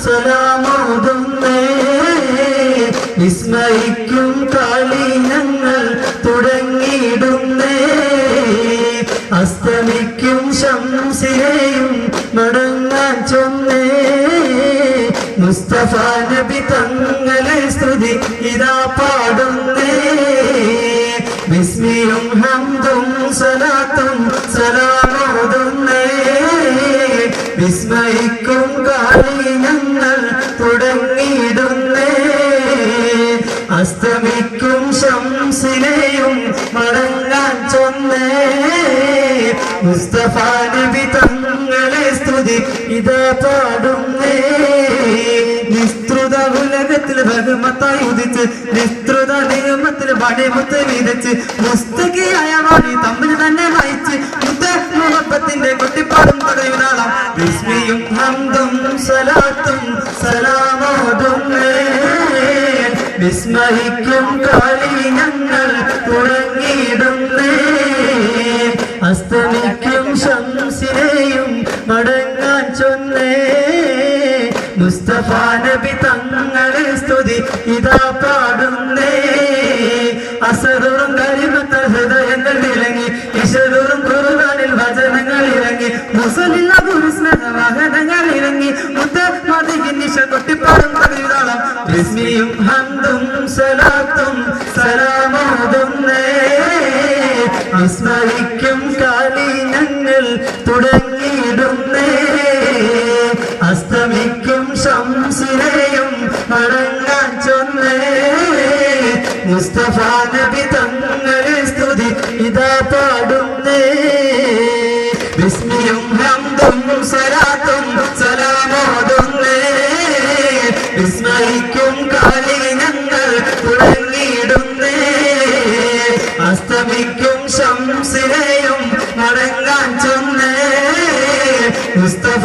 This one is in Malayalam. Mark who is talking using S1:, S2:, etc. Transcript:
S1: സലാമോതുന്നേ വിസ്മയിക്കും കളി ഞങ്ങൾ തുടങ്ങിയിടുന്നേ അസ്തമിക്കും ശംസിനെയും മടങ്ങാൻ ചൊന്നേ മുസ്തഫ നബി തങ്ങളെ സ്തുതി ഇതാ പാടുന്നേ ബിസ്മിയും ഹംദും സലാത്തും സലാമോതുന്നേ വിസ്മയിക്കും കളി ഞങ്ങൾ തുടങ്ങിയിടുന്നേ അസ്തമിക്കും ശംസിനെയും മടങ്ങാൻ ചൊന്നേ മുസ്തഫ നബി തങ്ങളെ സ്തുതി ഇതാ പാടുന്നേ നിസ്തൃത ഉലകത്തിൽ ബഹുമത്തായി ഉദിച്ച് നിസ്തൃത നിയമത്തിൽ വടിമുത്ത് വിതച്ച് മുസ്തകിയായ വാണി തമ്മിൽ തന്നെ വായിച്ച് മുഹബത്തിന്റെ കൊട്ടിപ്പാടും തടയുന്നാളാം വിസ്മിയും ഹംദും സലാത്തും സലാമോതുന്നേ വിസ്മയിക്കും കളി ഞങ്ങൾ തുടങ്ങിയിടുന്നേ അസ്തമിക്കും ശംസിനെയും മടങ്ങാൻ ചൊന്നേ മുസ്തഫ നബി തങ്ങളെ സ്തുതി ഇതാ പാടുന്നേ അസറും കരിമത്ത ഹൃദയങ്ങൾ വിളങ്ങി ഇശറും ഖുർആനിൽ വചനങ്ങൾ ഇറങ്ങി മുസലില്ല വാഹനങ്ങൾ ഇറങ്ങി മുത്തമദിനിശ കൊട്ടിപ്പാടും തകരാളം ബിസ്മിയും ഹംദും സലാത്തും സലാമോതുന്നേ വിസ്മയിക്കും കളി ഞങ്ങൾ തുടങ്ങിയിടുന്നേ അസ്തമിക്കും ശംസിനെയും മടങ്ങാൻ ചൊന്നേ മുസ്തഫ നബി തങ്ങളെ സ്തുതി ഇതാ പാടുന്നേ ബിസ്മിയും ഹംദും സലാത്തും സലാമോതുന്നേ വിസ്മയിക്കും കളി ഞങ്ങൾ തുടങ്ങിയിടുന്നേ അസ്തമിക്കും ശംസിനെയും മടങ്ങാൻ ചൊന്നേ മുസ്തഫ